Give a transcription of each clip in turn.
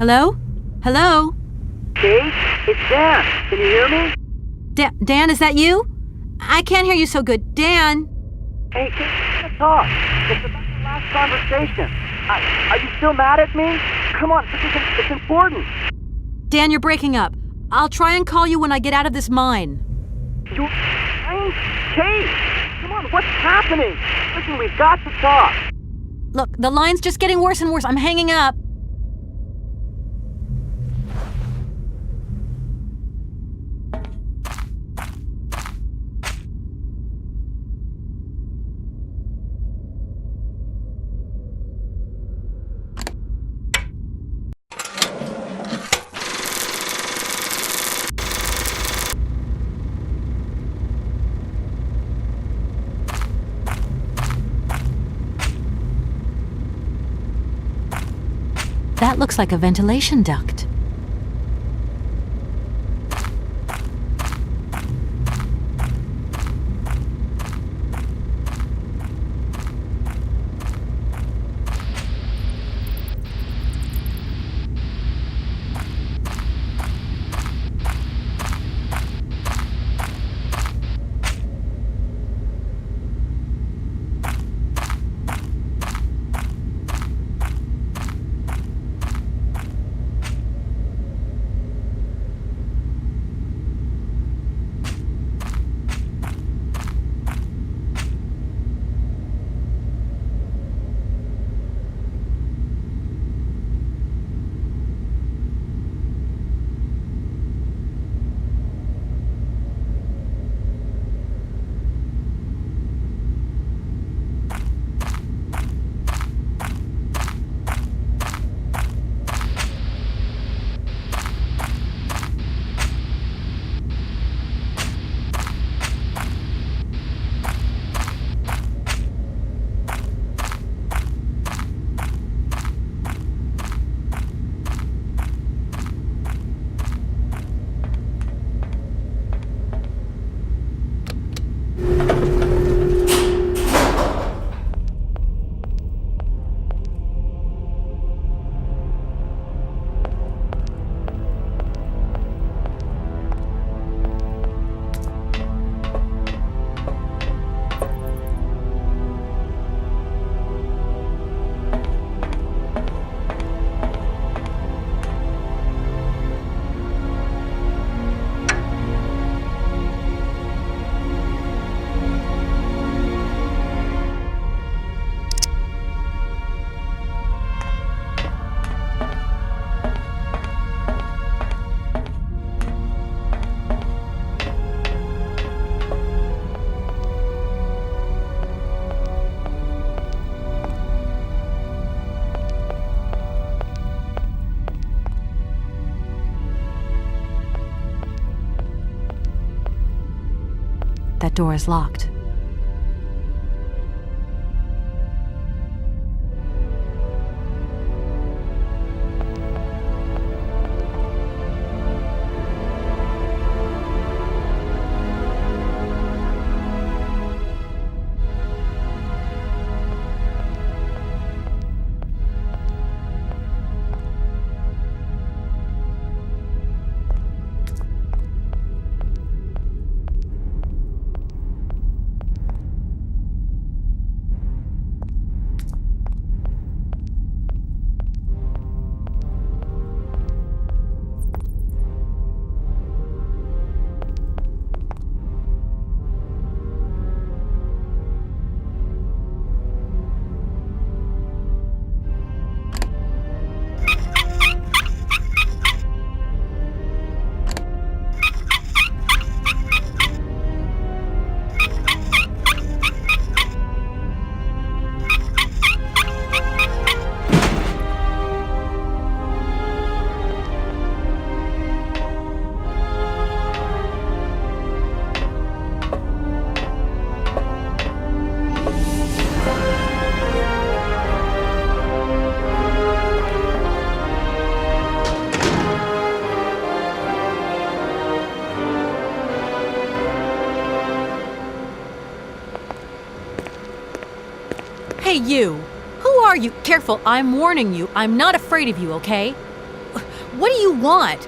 Hello? Hello? Kate, it's Dan. Can you hear me? Dan, is that you? I can't hear you so good. Dan? Hey, Kate, we're gonna talk. It's about the last conversation. Are you still mad at me? Come on, it's important. Dan, you're breaking up. I'll try and call you when I get out of this mine. You're lying? Kate, come on, what's happening? Listen, we've got to talk. Look, the line's just getting worse and worse. I'm hanging up. That looks like a ventilation duct. That door is locked. Hey, you! Who are you? Careful, I'm warning you. I'm not afraid of you, okay? What do you want?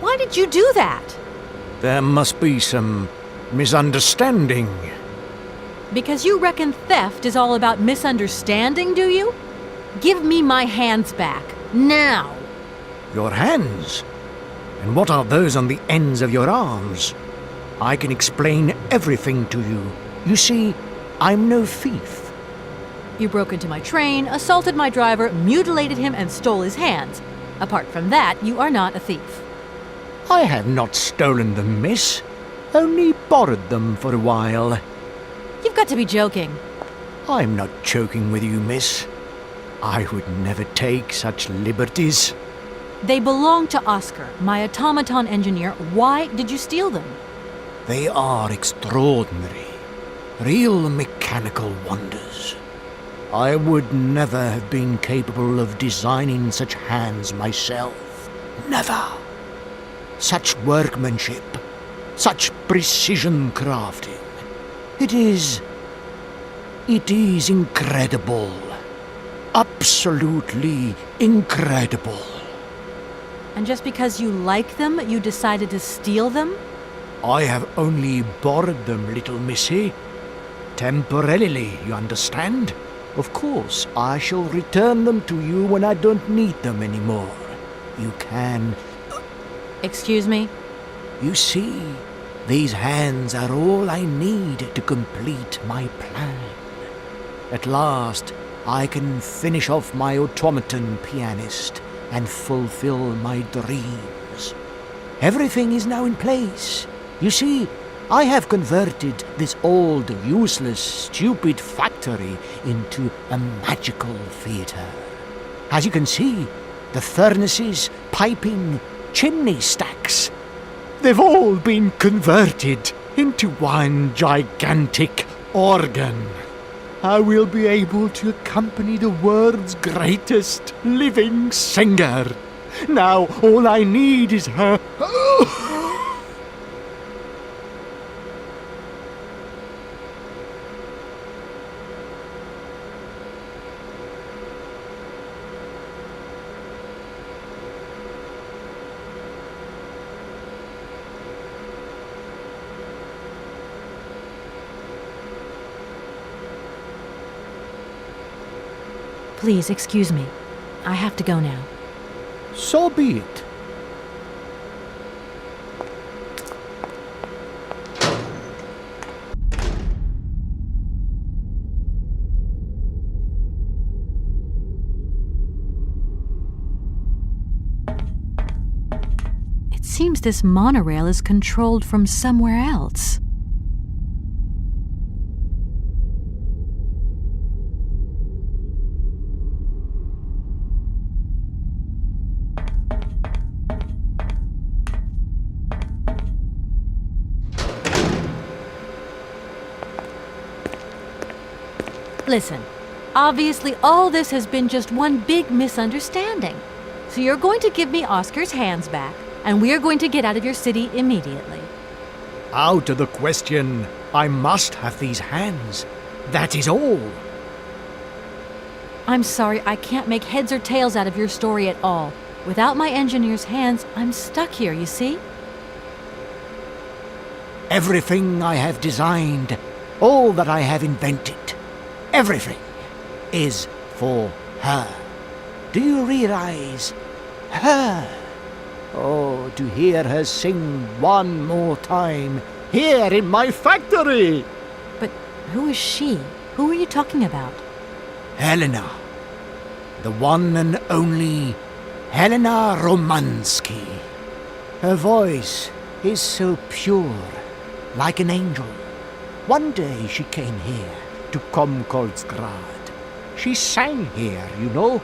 Why did you do that? There must be some misunderstanding. Because you reckon theft is all about misunderstanding, do you? Give me my hands back, now. Your hands? And what are those on the ends of your arms? I can explain everything to you. You see, I'm no thief. You broke into my train, assaulted my driver, mutilated him, and stole his hands. Apart from that, you are not a thief. I have not stolen them, miss. Only borrowed them for a while. You've got to be joking. I'm not joking with you, miss. I would never take such liberties. They belong to Oscar, my automaton engineer. Why did you steal them? They are extraordinary. Real mechanical wonders. I would never have been capable of designing such hands myself. Never. Such workmanship. Such precision crafting. It is incredible. Absolutely incredible. And just because you like them, you decided to steal them? I have only borrowed them, little missy. Temporarily, you understand? Of course, I shall return them to you when I don't need them anymore. You can... Excuse me? You see, these hands are all I need to complete my plan. At last, I can finish off my automaton pianist and fulfill my dreams. Everything is now in place. You see, I have converted this old, useless, stupid factory into a magical theatre. As you can see, the furnaces, piping, chimney stacks, they've all been converted into one gigantic organ. I will be able to accompany the world's greatest living singer. Now all I need is her... Please, excuse me. I have to go now. So be it. It seems this monorail is controlled from somewhere else. Listen, obviously all this has been just one big misunderstanding. So you're going to give me Oscar's hands back, and we are going to get out of your city immediately. Out of the question. I must have these hands. That is all. I'm sorry, I can't make heads or tails out of your story at all. Without my engineer's hands, I'm stuck here, you see? Everything I have designed, all that I have invented, everything is for her. Do you realize? Her. Oh, to hear her sing one more time here in my factory. But who is she? Who are you talking about? Helena. The one and only Helena Romansky. Her voice is so pure, like an angel. One day she came here to Komkolsgrad. She sang here, you know,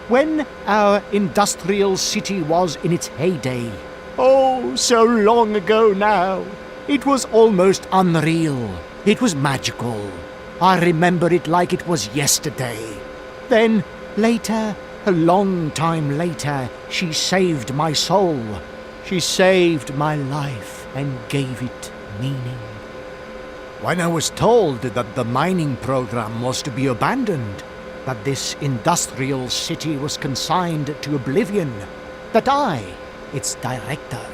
when our industrial city was in its heyday. Oh, so long ago now. It was almost unreal. It was magical. I remember it like it was yesterday. Then, later, a long time later, she saved my soul. She saved my life and gave it meaning. When I was told that the mining program was to be abandoned, that this industrial city was consigned to oblivion, that I, its director,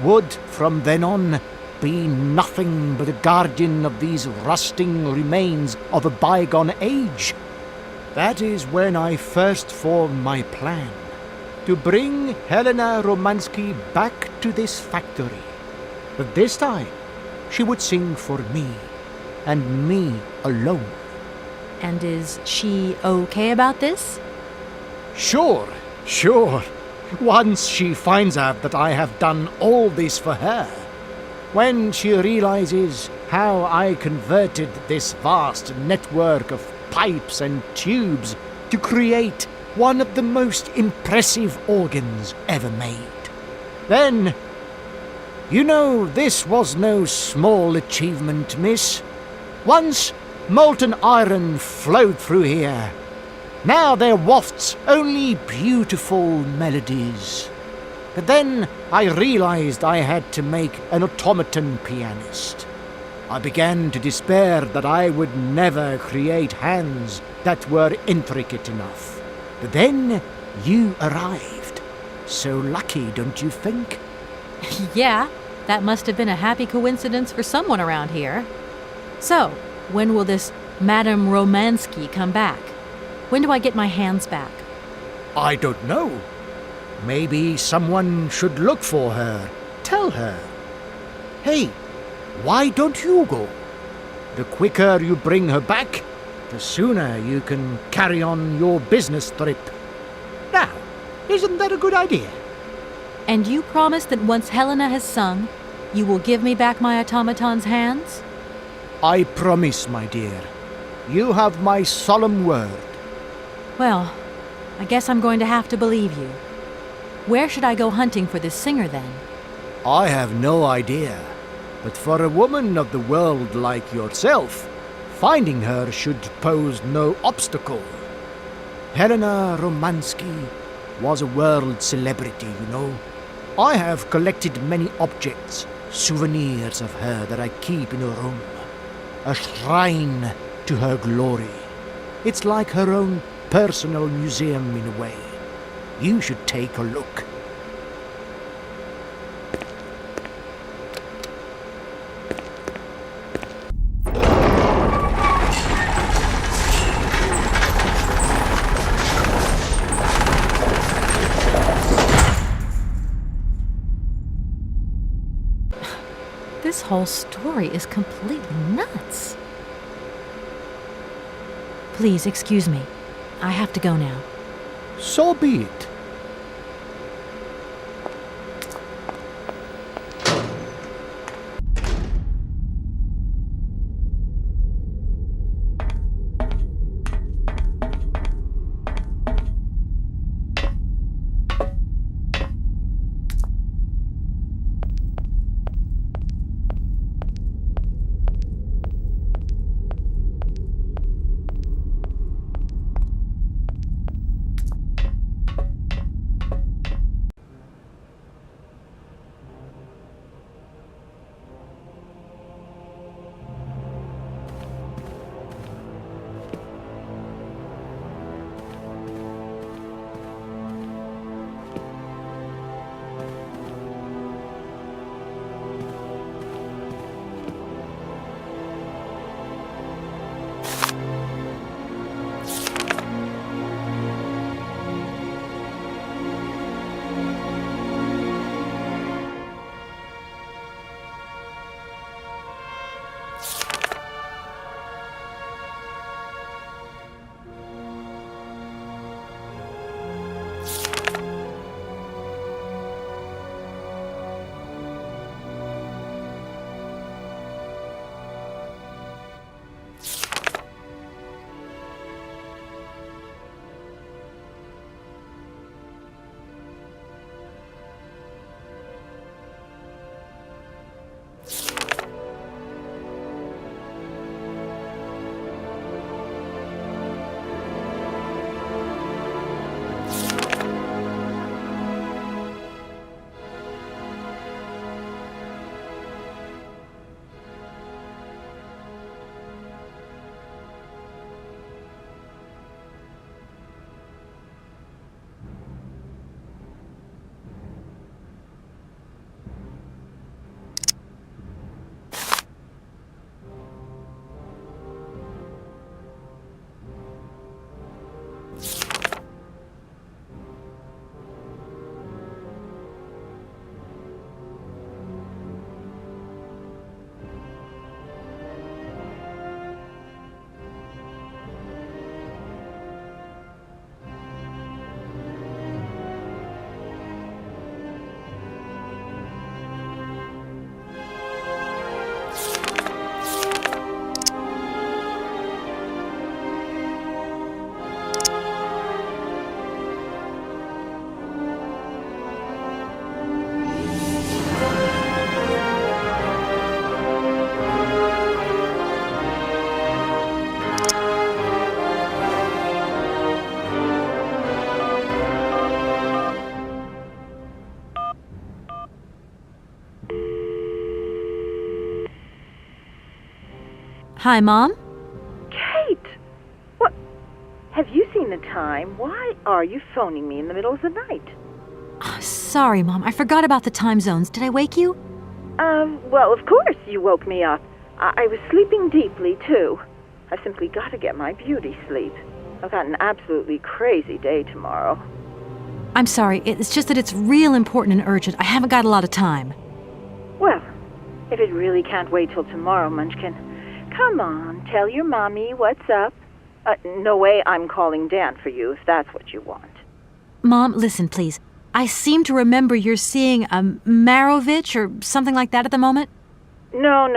would from then on be nothing but a guardian of these rusting remains of a bygone age. That is when I first formed my plan to bring Helena Romansky back to this factory. But this time, she would sing for me, and me alone. And is she okay about this? Sure. Once she finds out that I have done all this for her, when she realizes how I converted this vast network of pipes and tubes to create one of the most impressive organs ever made, then, you know, this was no small achievement, miss. Once molten iron flowed through here. Now there wafts only beautiful melodies. But then I realized I had to make an automaton pianist. I began to despair that I would never create hands that were intricate enough. But then you arrived. So lucky, don't you think? Yeah, that must have been a happy coincidence for someone around here. So, when will this Madame Romansky come back? When do I get my hands back? I don't know. Maybe someone should look for her. Tell her. Hey, why don't you go? The quicker you bring her back, the sooner you can carry on your business trip. Now, isn't that a good idea? And you promise that once Helena has sung, you will give me back my automaton's hands? I promise, my dear. You have my solemn word. Well, I guess I'm going to have to believe you. Where should I go hunting for this singer, then? I have no idea. But for a woman of the world like yourself, finding her should pose no obstacle. Helena Romansky was a world celebrity, you know. I have collected many objects, souvenirs of her that I keep in a room. A shrine to her glory. It's like her own personal museum in a way. You should take a look. This whole story is completely nuts. Please excuse me. I have to go now. So be it. Hi, Mom? Kate! What? Have you seen the time? Why are you phoning me in the middle of the night? Sorry, Mom. I forgot about the time zones. Did I wake you? Well, of course you woke me up. I was sleeping deeply, too. I simply got to get my beauty sleep. I've got an absolutely crazy day tomorrow. I'm sorry. It's just that it's real important and urgent. I haven't got a lot of time. Well, if it really can't wait till tomorrow, Munchkin, come on, tell your mommy what's up. No way I'm calling Dan for you if that's what you want. Mom, listen, please. I seem to remember you're seeing a Microïds or something like that at the moment. No.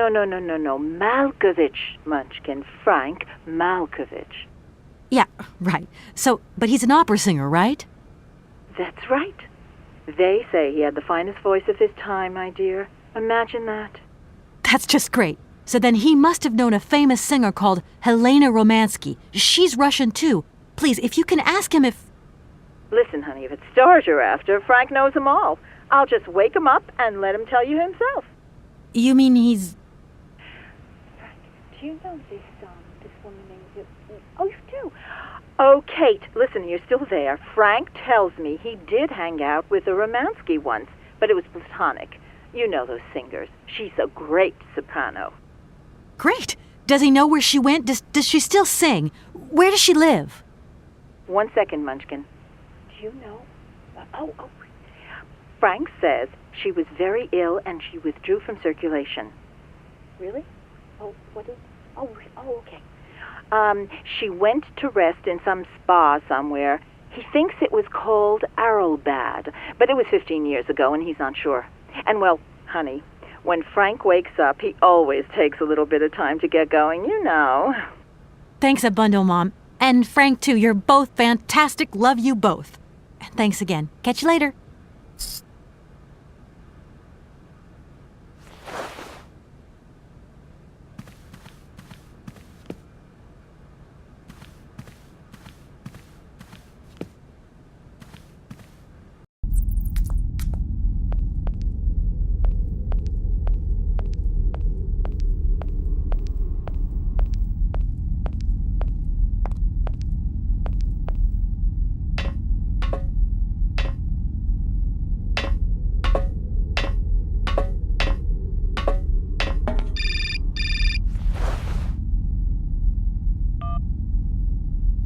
Malkovich, Munchkin. Frank Malkovich. Yeah, right. So, but he's an opera singer, right? That's right. They say he had the finest voice of his time, my dear. Imagine that. That's just great. So then he must have known a famous singer called Helena Romansky. She's Russian, too. Please, if you can ask him if... Listen, honey, if it's stars you're after, Frank knows them all. I'll just wake him up and let him tell you himself. You mean he's... Frank, do you know this woman named... Oh, you do? Oh, Kate, listen, you're still there. Frank tells me he did hang out with a Romansky once, but it was platonic. You know those singers. She's a great soprano. Great. Does he know where she went? Does she still sing? Where does she live? 1 second, Munchkin. Do you know? Oh. Frank says she was very ill and she withdrew from circulation. Really? Oh, what is... Oh, okay. She went to rest in some spa somewhere. He thinks it was called Aralbad, but it was 15 years ago and he's not sure. And, well, honey, when Frank wakes up, he always takes a little bit of time to get going, you know. Thanks a bundle, Mom. And Frank, too. You're both fantastic. Love you both. And thanks again. Catch you later.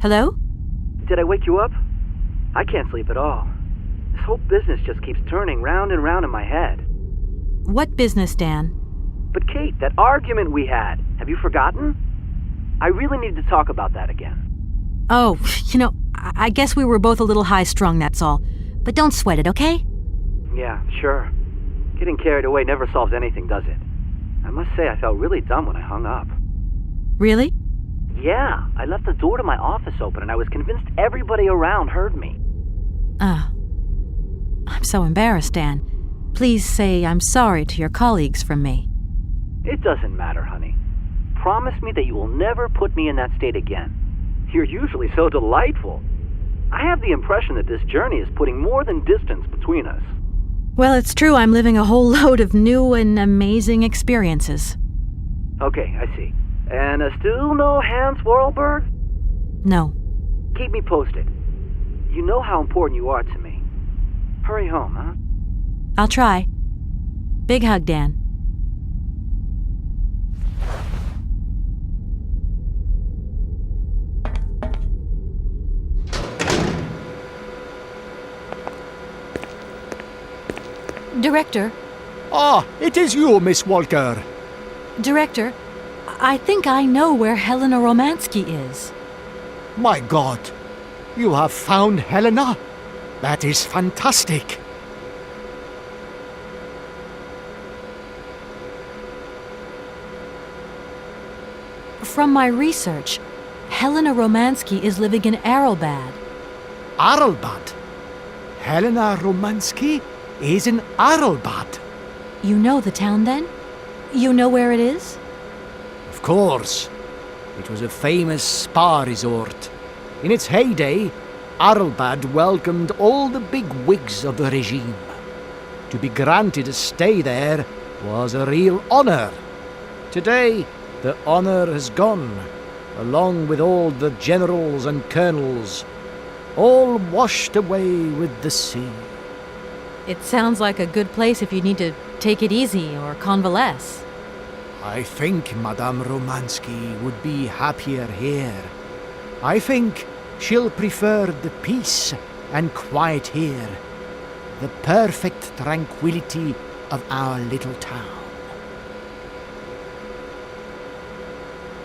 Hello? Did I wake you up? I can't sleep at all. This whole business just keeps turning round and round in my head. What business, Dan? But Kate, that argument we had, have you forgotten? I really need to talk about that again. Oh, I guess we were both a little high-strung, that's all. But don't sweat it, okay? Yeah, sure. Getting carried away never solves anything, does it? I must say I felt really dumb when I hung up. Really? Yeah, I left the door to my office open and I was convinced everybody around heard me. Oh. I'm so embarrassed, Dan. Please say I'm sorry to your colleagues from me. It doesn't matter, honey. Promise me that you will never put me in that state again. You're usually so delightful. I have the impression that this journey is putting more than distance between us. Well, it's true I'm living a whole load of new and amazing experiences. Okay, I see. And still no Hans Warlberg? No. Keep me posted. You know how important you are to me. Hurry home, huh? I'll try. Big hug, Dan. Director. Ah, it is you, Miss Walker. Director, I think I know where Helena Romansky is. My God, you have found Helena? That is fantastic. From my research, Helena Romansky is living in Aralbad. Aralbad? Helena Romansky is in Aralbad. You know the town, then? You know where it is? Of course. It was a famous spa resort. In its heyday, Aralbad welcomed all the big wigs of the regime. To be granted a stay there was a real honor. Today, The honor has gone, along with all the generals and colonels, all washed away with the sea. It sounds like a good place if you need to take it easy or convalesce. I think Madame Romansky would be happier here. I think she'll prefer the peace and quiet here, the perfect tranquility of our little town.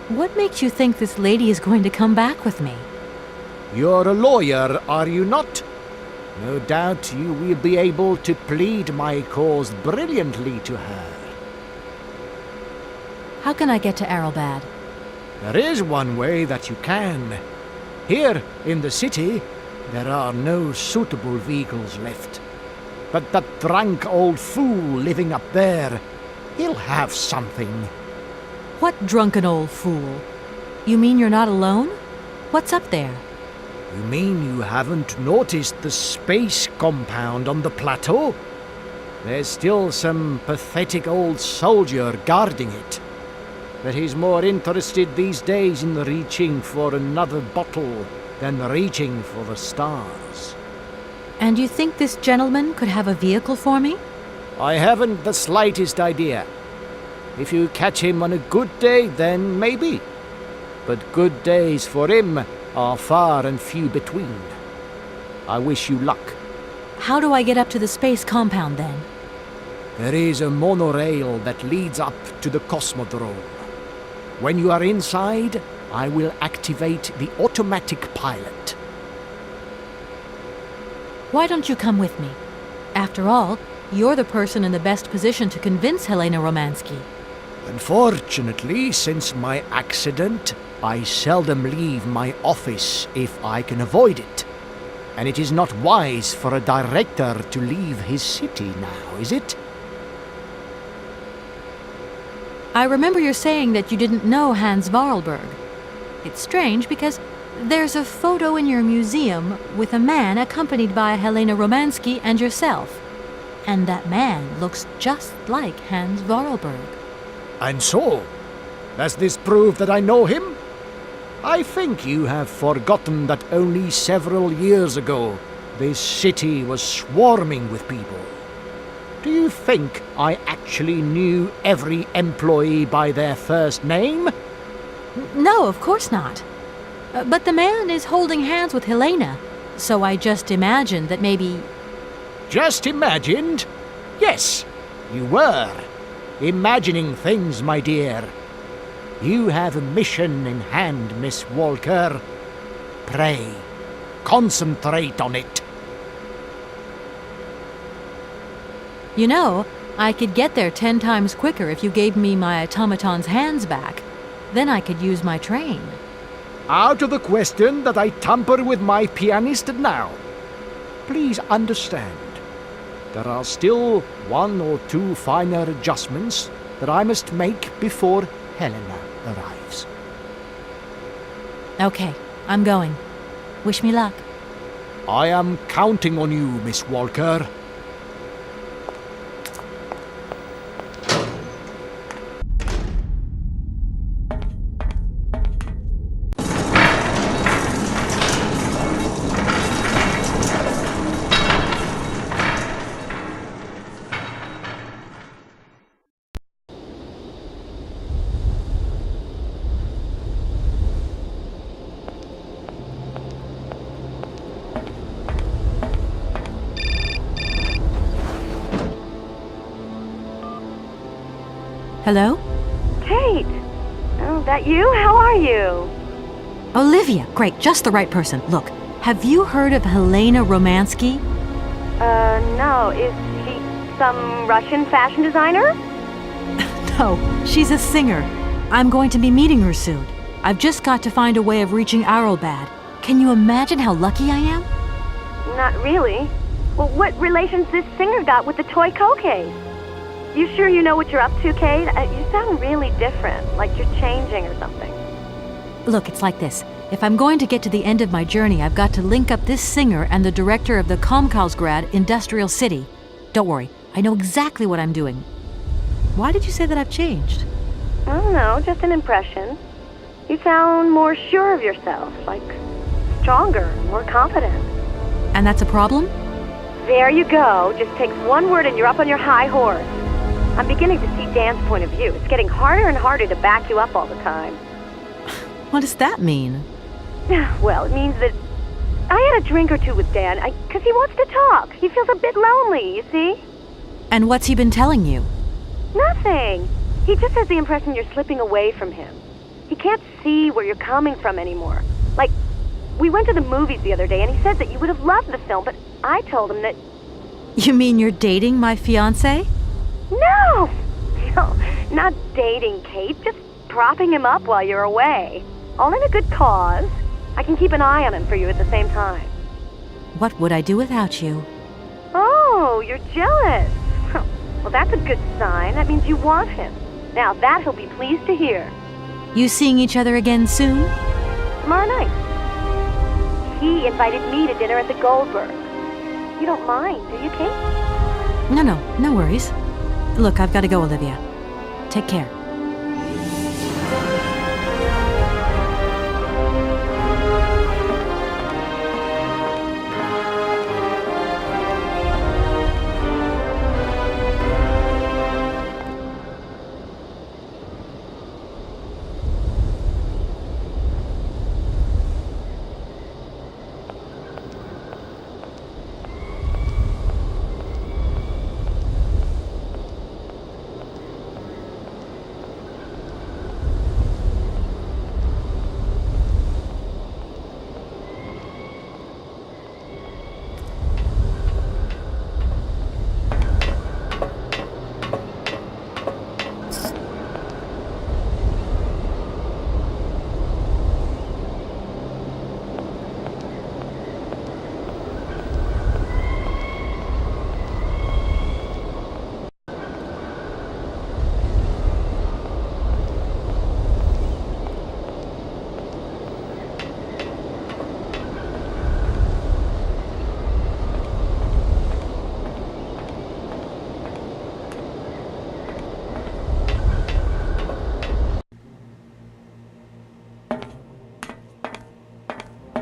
What makes you think this lady is going to come back with me? You're a lawyer, are you not? No doubt you will be able to plead my cause brilliantly to her. How can I get to Aralbad? There is one way that you can. Here in the city, there are no suitable vehicles left. But that drunk old fool living up there, he'll have something. What drunken old fool? You mean you're not alone? What's up there? You mean you haven't noticed the space compound on the plateau? There's still some pathetic old soldier guarding it. But he's more interested these days in reaching for another bottle than reaching for the stars. And you think this gentleman could have a vehicle for me? I haven't the slightest idea. If you catch him on a good day, then maybe. But good days for him are far and few between. I wish you luck. How do I get up to the space compound then? There is a monorail that leads up to the Cosmodrome. When you are inside, I will activate the automatic pilot. Why don't you come with me? After all, you're the person in the best position to convince Helena Romansky. Unfortunately, since my accident, I seldom leave my office if I can avoid it. And it is not wise for a director to leave his city now, is it? I remember you saying that you didn't know Hans Vorarlberg. It's strange because there's a photo in your museum with a man accompanied by Helena Romansky and yourself. And that man looks just like Hans Vorarlberg. And so, does this prove that I know him? I think you have forgotten that only several years ago, this city was swarming with people. Do you think I actually knew every employee by their first name? No, of course not. But the man is holding hands with Helena, so I just imagined that maybe... Just imagined? Yes, you were. Imagining things, my dear. You have a mission in hand, Miss Walker. Pray, concentrate on it. You know, I could get there 10 times quicker if you gave me my automaton's hands back. Then I could use my train. Out of the question that I tamper with my pianist now. Please understand, there are still 1 or 2 finer adjustments that I must make before Helena arrives. Okay, I'm going. Wish me luck. I am counting on you, Miss Walker. Hello? Kate! Oh, that you? How are you? Olivia, great, just the right person. Look, have you heard of Helena Romansky? No. Is she some Russian fashion designer? No, she's a singer. I'm going to be meeting her soon. I've just got to find a way of reaching Aralbad. Can you imagine how lucky I am? Not really. Well, what relation's this singer got with the toy case? You sure you know what you're up to, Kate? You sound really different, like you're changing or something. Look, it's like this. If I'm going to get to the end of my journey, I've got to link up this singer and the director of the Komkalsgrad Industrial City. Don't worry, I know exactly what I'm doing. Why did you say that I've changed? I don't know, just an impression. You sound more sure of yourself, like stronger, more confident. And that's a problem? There you go. Just takes one word and you're up on your high horse. I'm beginning to see Dan's point of view. It's getting harder and harder to back you up all the time. What does that mean? Well, it means that I had a drink or two with Dan, because he wants to talk. He feels a bit lonely, you see? And what's he been telling you? Nothing. He just has the impression you're slipping away from him. He can't see where you're coming from anymore. Like, we went to the movies the other day, and he said that you would have loved the film, but I told him that... You mean you're dating my fiancé? No! No, not dating, Kate. Just propping him up while you're away. All in a good cause. I can keep an eye on him for you at the same time. What would I do without you? Oh, you're jealous. Well, that's a good sign. That means you want him. Now, that he'll be pleased to hear. You seeing each other again soon? Tomorrow night. He invited me to dinner at the Goldberg. You don't mind, do you, Kate? No worries. Look, I've got to go, Olivia. Take care.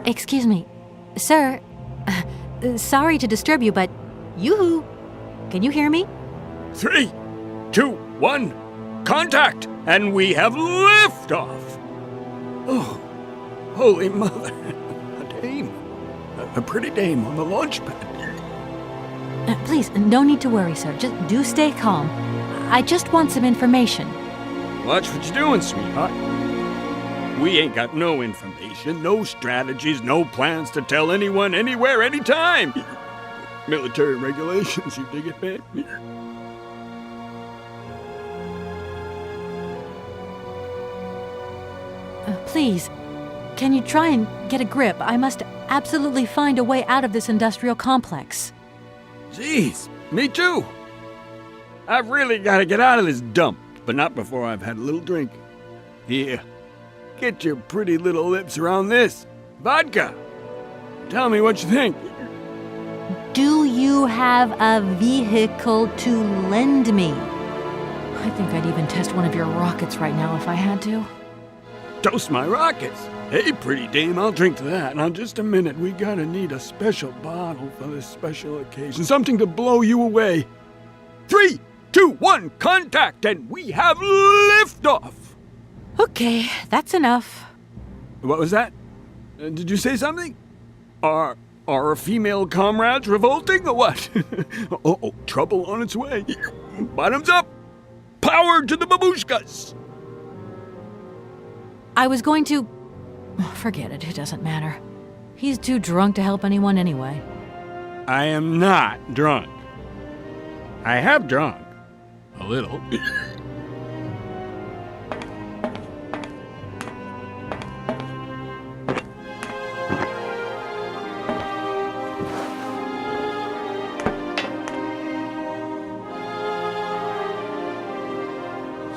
Excuse me. Sir, sorry to disturb you, but yoo-hoo! Can you hear me? 3, 2, 1, contact! And we have liftoff! Oh, holy mother. A dame. A pretty dame on the launch pad. Please, no need to worry, sir. Just do stay calm. I just want some information. Watch what you're doing, sweetheart. We ain't got no information, no strategies, no plans to tell anyone, anywhere, anytime. Military regulations, you dig it, man? Please, can you try and get a grip? I must absolutely find a way out of this industrial complex. Jeez, me too. I've really got to get out of this dump, but not before I've had a little drink. Here, get your pretty little lips around this. Vodka. Tell me what you think. Do you have a vehicle to lend me? I think I'd even test one of your rockets right now if I had to. Toast my rockets. Hey, pretty dame, I'll drink to that. Now, just a minute. We gotta need a special bottle for this special occasion. Something to blow you away. 3, 2, 1, contact, and we have liftoff. Okay, that's enough. What was that? Did you say something? Are our female comrades revolting or what? Oh, trouble on its way. Bottoms up. Power to the babushkas. I was going to... Forget it, it doesn't matter. He's too drunk to help anyone anyway. I am not drunk. I have drunk. A little.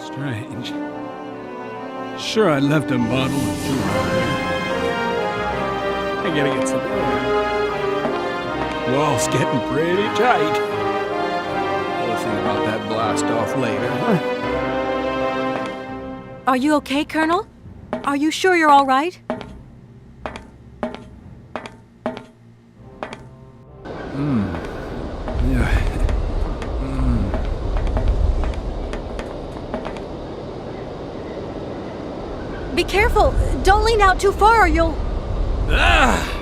Strange. Sure, I left a bottle or two out there. I gotta get some air. Wall's getting pretty tight. We'll think about that blast off later, huh? Are you okay, Colonel? Are you sure you're all right? Yeah. Be careful! Don't lean out too far or you'll... Ah!